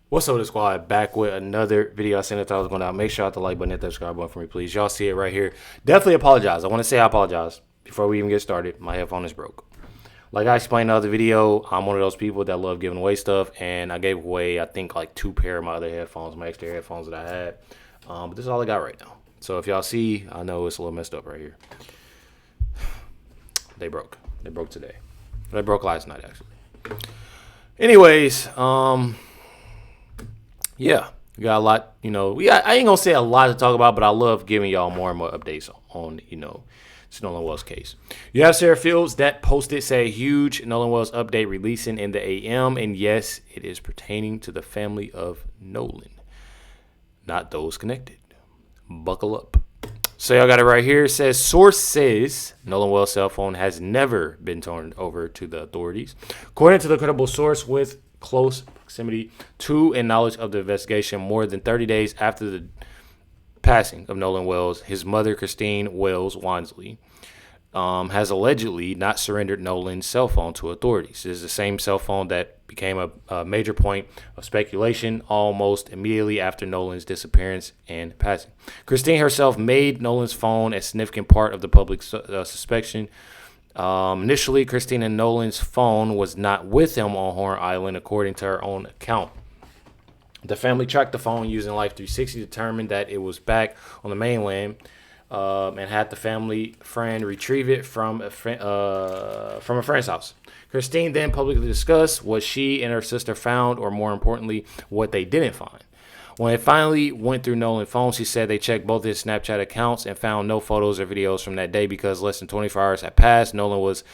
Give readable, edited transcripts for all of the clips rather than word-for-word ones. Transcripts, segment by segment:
What's up, the squad? Back with another video. I seen that I was going out. Make sure you hit the like button, hit that subscribe button for me, please. Y'all see it right here. Definitely apologize. I want to say I apologize before we even get started. My headphone is broke. Like I explained in the other video, I'm one of those people that love giving away stuff, and I gave away, I think, like 2 pair of my other headphones, my extra headphones that I had. But this is all I got right now. So if y'all see, I know it's a little messed up right here. They broke. They broke today. They broke last night, actually. Anyways, yeah, we got a lot, I ain't gonna say a lot to talk about, but I love giving y'all more and more updates on, Nolan Wells case. You have Sarah Fields that posted, say, huge Nolan Wells update releasing in the AM, and yes, it is pertaining to the family of Nolan, not those connected. Buckle up. So y'all got it right here. It says, source says Nolan Wells' cell phone has never been turned over to the authorities. According to the credible source with close proximity to and knowledge of the investigation, more than 30 days after the passing of Nolan Wells, his mother, Christine Wells Wansley, has allegedly not surrendered Nolan's cell phone to authorities. This is the same cell phone that became a major point of speculation almost immediately after Nolan's disappearance and passing. Christine herself made Nolan's phone a significant part of the public suspicion. Initially, Christine and Nolan's phone was not with him on Horn Island, according to her own account. The family tracked the phone using Life 360, determined that it was back on the mainland, and had the family friend retrieve it from a friend's house. Christine then publicly discussed what she and her sister found, or more importantly, what they didn't find. When it finally went through Nolan's phone, she said they checked both his Snapchat accounts and found no photos or videos from that day because less than 24 hours had passed. Nolan was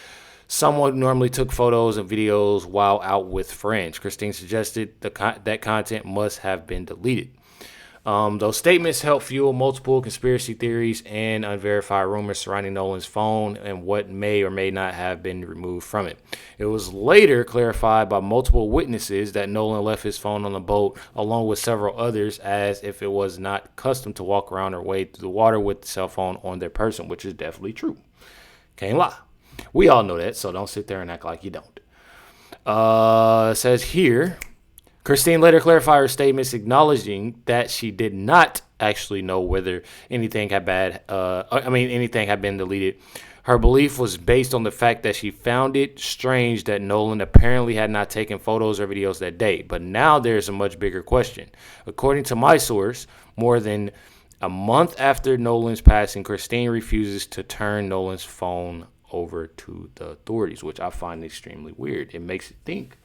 someone who normally took photos and videos while out with friends. Christine suggested that content must have been deleted. Those statements helped fuel multiple conspiracy theories and unverified rumors surrounding Nolan's phone and what may or may not have been removed from it. It was later clarified by multiple witnesses that Nolan left his phone on the boat along with several others, as if it was not custom to walk around or wade through the water with the cell phone on their person, which is definitely true. Can't lie. We all know that, so don't sit there and act like you don't. It says here, Christine later clarified her statements, acknowledging that she did not actually know whether anything had been deleted. Her belief was based on the fact that she found it strange that Nolan apparently had not taken photos or videos that day. But now there's a much bigger question. According to my source, more than a month after Nolan's passing, Christine refuses to turn Nolan's phone over to the authorities, which I find extremely weird. It makes you think,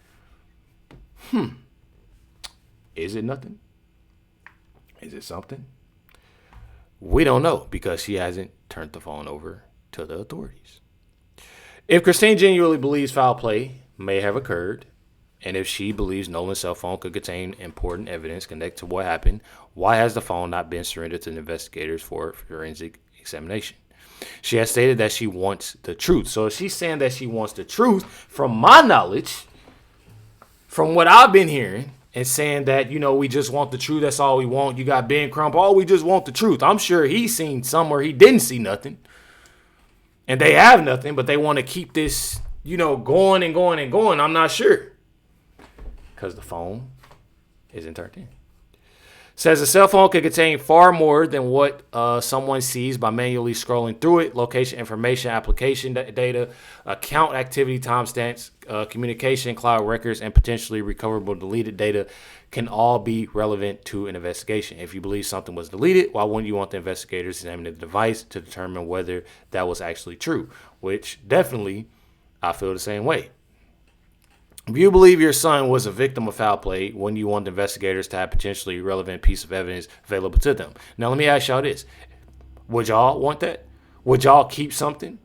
is it nothing? Is it something? We don't know because she hasn't turned the phone over to the authorities. If Christine genuinely believes foul play may have occurred, and if she believes Nolan's cell phone could contain important evidence connected to what happened, why has the phone not been surrendered to the investigators for forensic examination? She has stated that she wants the truth. So if she's saying that she wants the truth, from my knowledge, from what I've been hearing, and saying that, we just want the truth, that's all we want. You got Ben Crump, we just want the truth. I'm sure he's seen somewhere he didn't see nothing. And they have nothing, but they want to keep this, going and going and going. I'm not sure. Because the phone isn't turned in. Says a cell phone could contain far more than what someone sees by manually scrolling through it. Location information, application data, account activity timestamps, communication, cloud records, and potentially recoverable deleted data can all be relevant to an investigation. If you believe something was deleted, why wouldn't you want the investigators to examine the device to determine whether that was actually true? Which definitely, I feel the same way. If you believe your son was a victim of foul play, wouldn't you want the investigators to have potentially relevant piece of evidence available to them? Now, let me ask y'all this. Would y'all want that? Would y'all keep something?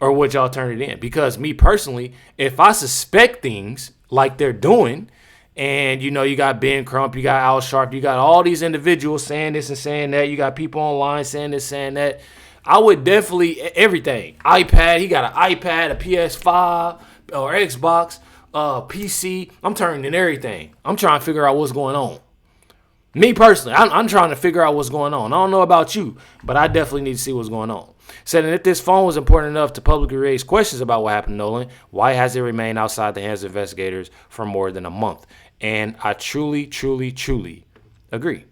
Or would y'all turn it in? Because me personally, if I suspect things like they're doing, and, you got Ben Crump, you got Al Sharp, you got all these individuals saying this and saying that, you got people online saying this, saying that, I would definitely, everything. iPad, he got an iPad, a PS5, or Xbox, PC, I'm turning in everything. I'm trying to figure out what's going on. Me personally, I'm trying to figure out what's going on. I don't know about you, but I definitely need to see what's going on. Said, and if this phone was important enough to publicly raise questions about what happened to Nolan, why has it remained outside the hands of investigators for more than a month? And I truly, truly, truly agree.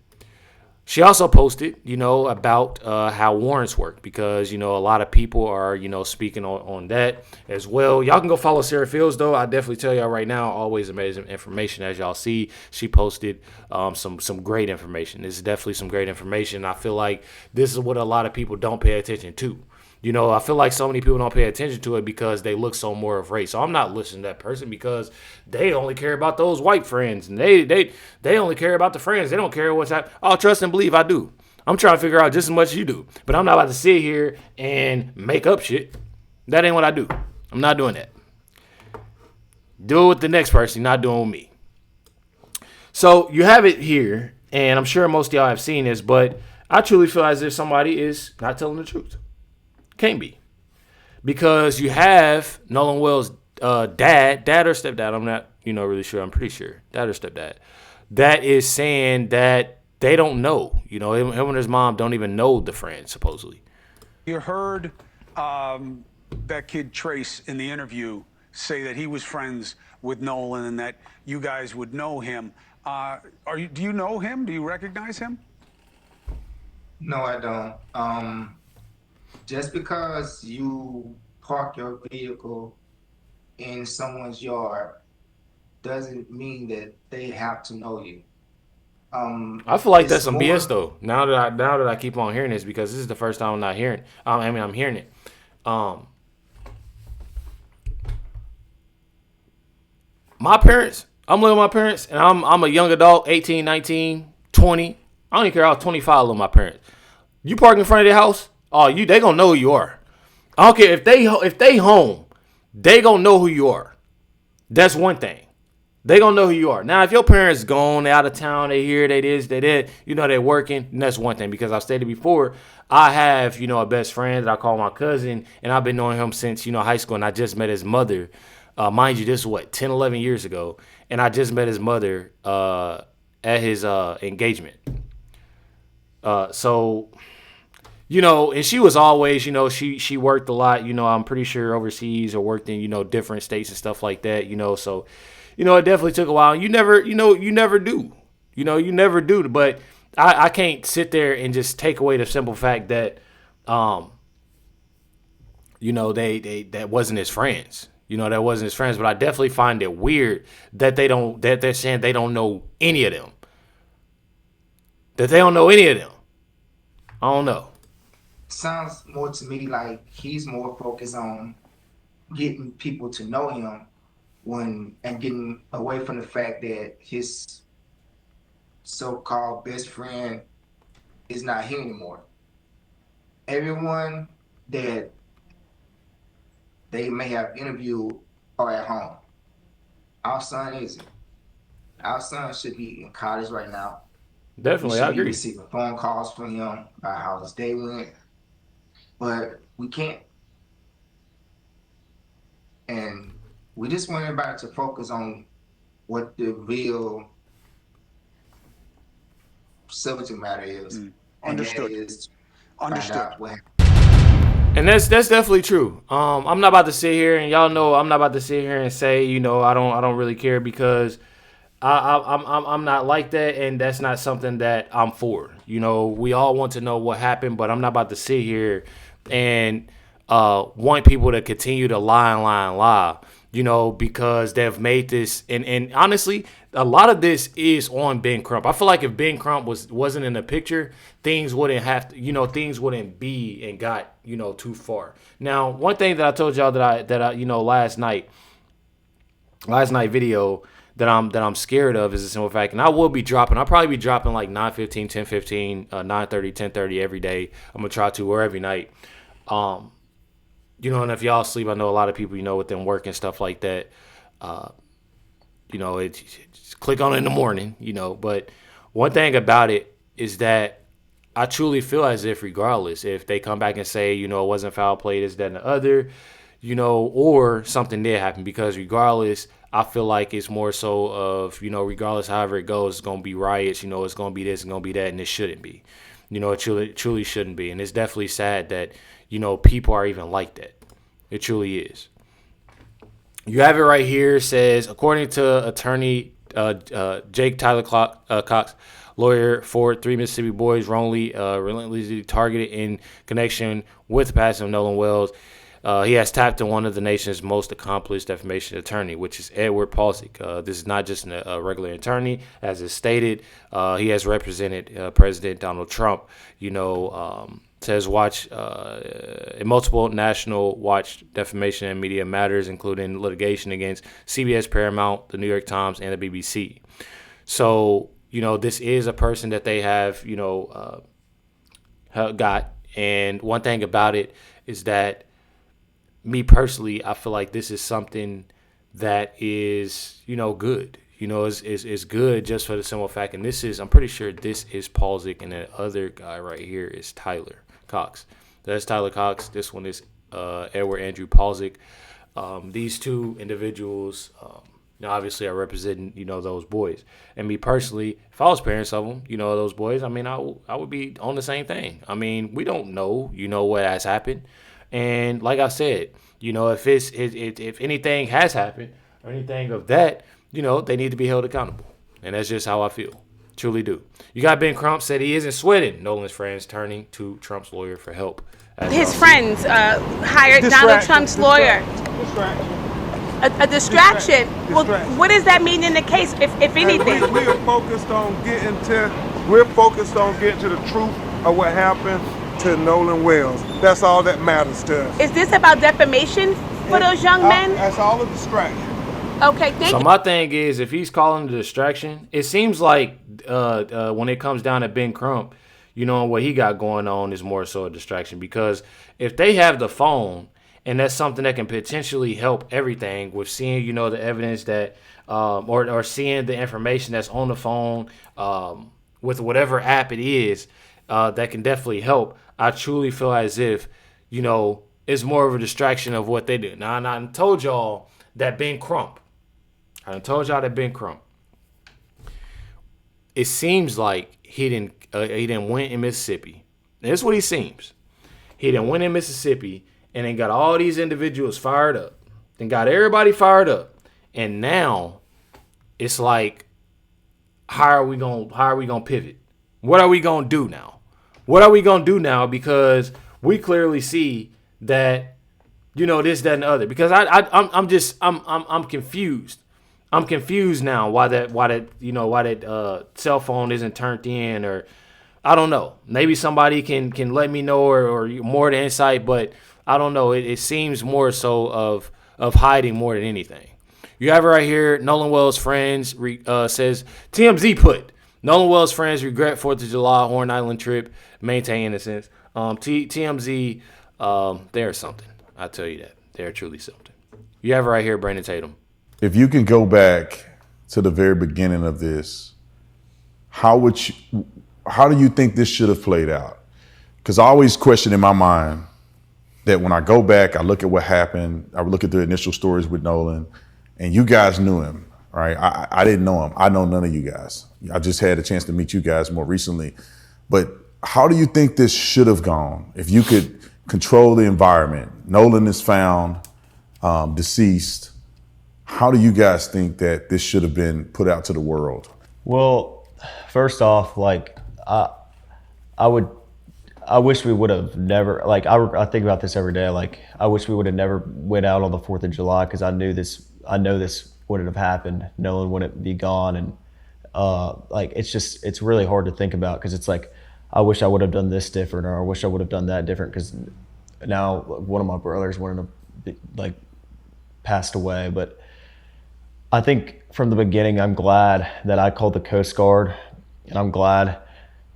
She also posted, about how warrants work because, a lot of people are, speaking on that as well. Y'all can go follow Sarah Fields, though. I definitely tell y'all right now, always amazing information. As y'all see, she posted some great information. This is definitely some great information. I feel like this is what a lot of people don't pay attention to. I feel like so many people don't pay attention to it because they look so more of race. So I'm not listening to that person because they only care about those white friends. And they only care about the friends. They don't care what's happening. Oh, trust and believe I do. I'm trying to figure out just as much as you do. But I'm not about to sit here and make up shit. That ain't what I do. I'm not doing that. Do it with the next person, not doing it with me. So you have it here, and I'm sure most of y'all have seen this, but I truly feel as if somebody is not telling the truth. Can't be. Because you have Nolan Wells' dad or stepdad, I'm not, really sure. I'm pretty sure. Dad or stepdad. That is saying that they don't know. Him and his mom don't even know the friend, supposedly. You heard that kid Trace in the interview say that he was friends with Nolan and that you guys would know him. Do you know him? Do you recognize him? No, I don't. Just because you park your vehicle in someone's yard doesn't mean that they have to know you. I feel like that's some BS though. Now that I keep on hearing this, because this is the first time I'm not hearing. I'm hearing it. My parents. I'm living with my parents, and I'm a young adult, 18, 19, 20. I don't even care. I was 25. I live with my parents. You park in front of their house. Oh, they gonna know who you are. I don't care if they home, they gonna know who you are. That's one thing. They gonna know who you are. Now, if your parents gone, they out of town, they here, they this, they that, they're working, and that's one thing. Because I've stated before, I have, a best friend that I call my cousin, and I've been knowing him since, high school, and I just met his mother. Mind you, this is 10, 11 years ago, and I just met his mother at his engagement. And she was always, she worked a lot, I'm pretty sure overseas or worked in, different states and stuff like that, so, it definitely took a while. You never do, you never do. But I can't sit there and just take away the simple fact that, that wasn't his friends, that wasn't his friends. But I definitely find it weird that they're saying they don't know any of them, that they don't know any of them. I don't know. Sounds more to me like he's more focused on getting people to know him and getting away from the fact that his so-called best friend is not here anymore. Everyone that they may have interviewed are at home. Our son isn't. Our son should be in college right now. Definitely, I agree. We should be receiving phone calls from him about how his day went. But we can't. And we just want everybody to focus on what the real subject matter is. Understood. Understood. And that's definitely true. I'm not about to sit here, and y'all know I'm not about to sit here and say, I don't really care, because I'm not like that, and that's not something that I'm for. We all want to know what happened, but I'm not about to sit here and want people to continue to lie, because they've made this. And honestly, a lot of this is on Ben Crump. I feel like if Ben Crump wasn't in the picture, things wouldn't have to, things wouldn't be and got, too far. Now, one thing that I told y'all that I last night video that I'm scared of is the simple fact, and I'll probably be dropping like 9:15, 10:15, 9:30, 10:30 every day. I'm gonna try to, or every night. And if y'all sleep, I know a lot of people, with them work and stuff like that, it's click on it in the morning, but one thing about it is that I truly feel as if regardless, if they come back and say, it wasn't foul play, this, that, and the other, or something did happen, because regardless, I feel like it's more so of, regardless, however it goes, it's going to be riots, it's going to be this, it's going to be that, and it shouldn't be. It truly shouldn't be. And it's definitely sad that, people are even like that. It truly is. You have it right here. It says, according to attorney Jake Tyler Cox, lawyer for 3 Mississippi boys wrongly relentlessly targeted in connection with the passing of Nolan Wells, he has tapped to one of the nation's most accomplished defamation attorney, which is Edward Palcic. This is not just a regular attorney. As is stated, he has represented President Donald Trump, says watch in multiple national watch defamation and media matters, including litigation against CBS, Paramount, the New York Times, and the BBC. So, this is a person that they have, got. And one thing about it is that, me personally, I feel like this is something that is, good. Is good just for the simple fact. And I'm pretty sure this is Palcic, and the other guy right here is Tyler Cox. That's Tyler Cox. This one is Edward Andrew Palcic. These two individuals, obviously are representing, those boys. And me personally, if I was parents of them, those boys, I would be on the same thing. We don't know, what has happened. And like I said, if anything has happened or anything of that, they need to be held accountable. And that's just how I feel. Truly do. You got Ben Crump said he isn't sweating Nolan's friends turning to Trump's lawyer for help. His friends hired Donald Trump's lawyer. A distraction. Well, what does that mean in the case, if anything? We are focused on getting to the truth of what happened to Nolan Wells. That's all that matters to us. Is this about defamation for those young men? That's all a distraction. Okay, thank you. So my thing is, if he's calling it a distraction, it seems like when it comes down to Ben Crump, what he got going on is more so a distraction. Because if they have the phone, and that's something that can potentially help everything with seeing, the evidence that, or seeing the information that's on the phone with whatever app it is, that can definitely help. I truly feel as if, it's more of a distraction of what they do. Now, I told y'all that Ben Crump, it seems like he didn't win in Mississippi. That's what he seems. He didn't win in Mississippi and then got all these individuals fired up. Then got everybody fired up. And now it's like, how are we gonna pivot? What are we gonna do now? Because we clearly see that, this, that, and the other. Because I'm confused. I'm confused now why that cell phone isn't turned in, or I don't know. Maybe somebody can let me know or more the insight, but I don't know. It seems more so of hiding more than anything. You have it right here. Nolan Wells' friends says TMZ put Nolan Wells' friends regret 4th of July Horn Island trip, maintain innocence. TMZ, they're something. I tell you that. They're truly something. You have it right here, Brandon Tatum. If you can go back to the very beginning of this, how do you think this should have played out? Because I always question in my mind that when I go back, I look at what happened, I look at the initial stories with Nolan, and you guys knew him, right? I didn't know him. I know none of you guys. I just had a chance to meet you guys more recently. But how do you think this should have gone? If you could control the environment, Nolan is found deceased. How do you guys think that this should have been put out to the world? Well, first off, I wish we would have never, I think about this every day. I wish we would have never went out on the 4th of July, because I know this wouldn't have happened. Nolan wouldn't be gone. And it's really hard to think about, because it's like, I wish I would have done this different, or I wish I would have done that different, because now one of my brothers passed away. But I think from the beginning, I'm glad that I called the Coast Guard, and I'm glad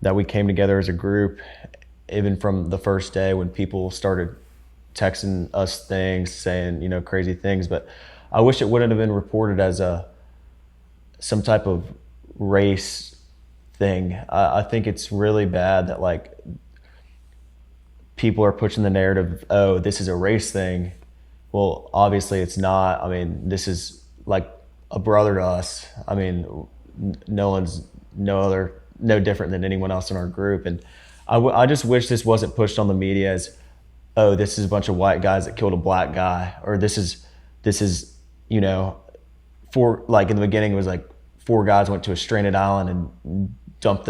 that we came together as a group, even from the first day when people started texting us things, saying, crazy things. But I wish it wouldn't have been reported as some type of race thing. I think it's really bad that people are pushing the narrative, oh, this is a race thing. Well, obviously it's not. This is like a brother to us. Nolan's no different than anyone else in our group. And I just wish this wasn't pushed on the media as oh, this is a bunch of white guys that killed a black guy, or this is, you know, like in the beginning it was like 4 guys went to a stranded island and dumped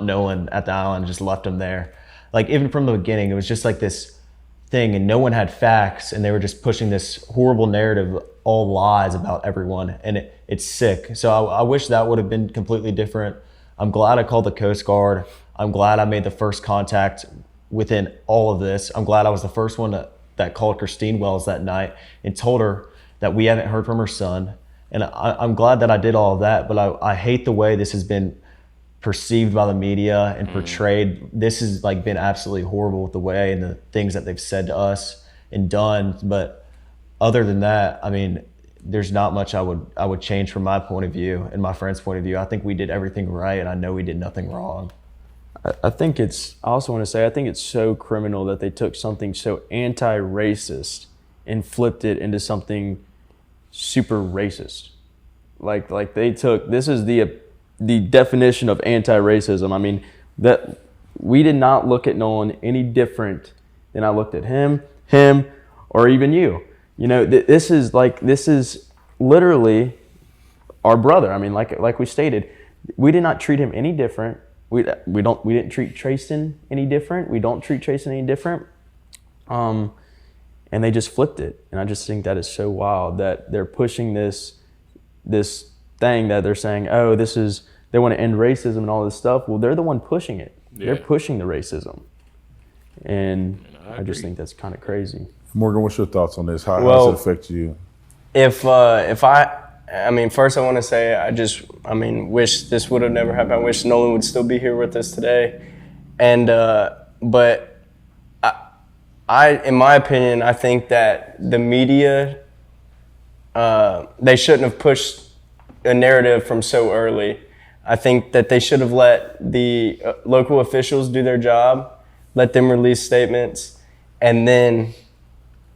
Nolan at the island and just left him there. Like even from the beginning, it was just like this thing, and no one had facts, and they were just pushing this horrible narrative, all lies about everyone, and it's sick. So I wish that would have been completely different. I'm glad I called the Coast Guard. I'm glad I made the first contact within all of this. I'm glad I was the first one that called Christine Wells that night and told her that we haven't heard from her son. And I'm glad that I did all of that, but I hate the way this has been perceived by the media and portrayed. This has like been absolutely horrible with the way and the things that they've said to us and done. But other than that, I mean, there's not much I would change from my point of view and my friend's point of view. I think we did everything right, and I know we did nothing wrong. I think I also want to say, I think it's so criminal that they took something so anti-racist and flipped it into something super racist. Like they took, this is the definition of anti-racism. I mean, that we did not look at Nolan any different than I looked at him, or even you. You know, this is literally our brother. I mean, like we stated, we did not treat him any different. We didn't treat Trayson any different. We don't treat Trayson any different. And they just flipped it. And I just think that is so wild that they're pushing this thing that they're saying, oh, they want to end racism and all this stuff. Well, they're the one pushing it. Yeah. They're pushing the racism. And I just think that's kind of crazy. Morgan, what's your thoughts on this? How does it affect you? I mean, first I want to say wish this would have never happened. I wish Nolan would still be here with us today. And but in my opinion, I think that the media, they shouldn't have pushed a narrative from so early. I think that they should have let the local officials do their job, let them release statements, and then,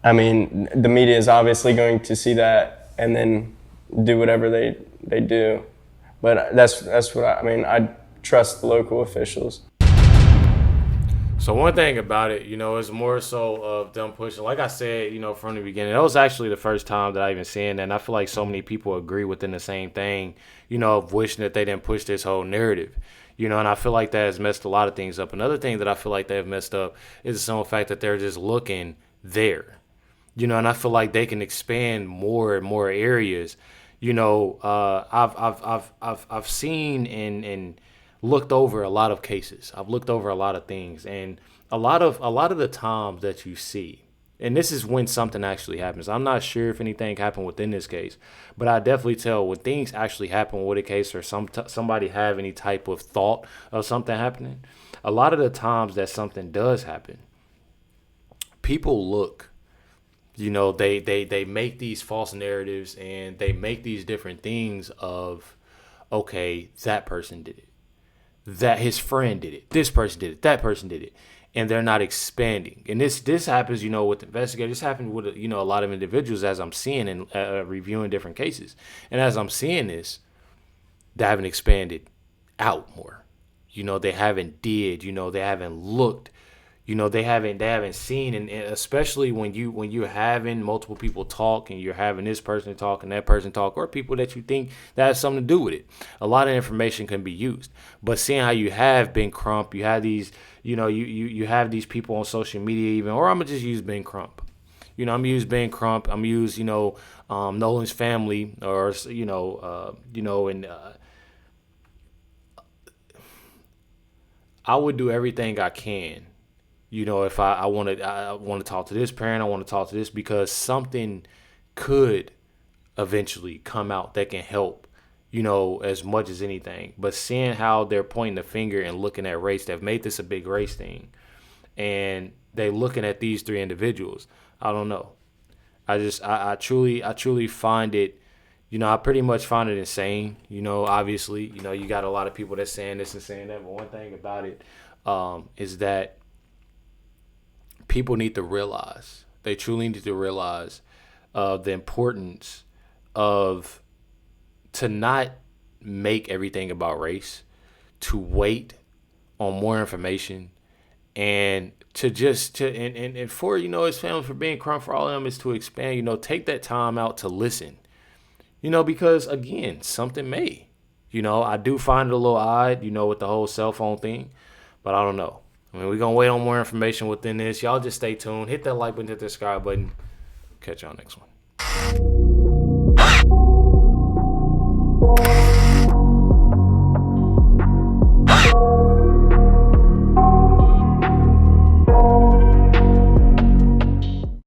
I mean, the media is obviously going to see that and then do whatever they do. But that's what I trust the local officials. So one thing about it, it's more so of them pushing. Like I said, from the beginning, that was actually the first time that I even seen that. And I feel like so many people agree within the same thing, of wishing that they didn't push this whole narrative. And I feel like that has messed a lot of things up. Another thing that I feel like they have messed up is the simple fact that they're just looking there. And I feel like they can expand more and more areas. I've seen and looked over a lot of cases. I've looked over a lot of things, and a lot of the times that you see, and this is when something actually happens. I'm not sure if anything happened within this case, but I definitely tell when things actually happen with a case or somebody have any type of thought of something happening. A lot of the times that something does happen, people look. They make these false narratives and they make these different things of, okay, that person did it. That his friend did it. This person did it. That person did it. And they're not expanding. And this happens, with investigators. This happens with, a lot of individuals as I'm seeing and reviewing different cases. And as I'm seeing this, they haven't expanded out more. They haven't they haven't looked. They haven't seen, and especially when you're having multiple people talk and you're having this person talk and that person talk, or people that you think that has something to do with it. A lot of information can be used, but seeing how you have Ben Crump, you have these, you have these people on social media even, or I'm gonna just use Ben Crump. I'm gonna use Ben Crump. I'm gonna use Nolan's family, or I would do everything I can. If I want to talk to this parent, I want to talk to this, because something could eventually come out that can help, as much as anything. But seeing how they're pointing the finger and looking at race, they've made this a big race thing, and they looking at these 3 individuals. I don't know. I truly find it, I pretty much find it insane. Obviously, you got a lot of people that's saying this and saying that. But one thing about it is that people need to realize, they truly need to realize the importance of to not make everything about race, to wait on more information And and for, his family, for being Crump, for all of them, is to expand, take that time out to listen. Because again, something may. I do find it a little odd, with the whole cell phone thing, but I don't know. I mean, we're going to wait on more information within this. Y'all just stay tuned. Hit that like button, hit that subscribe button. Catch y'all next one.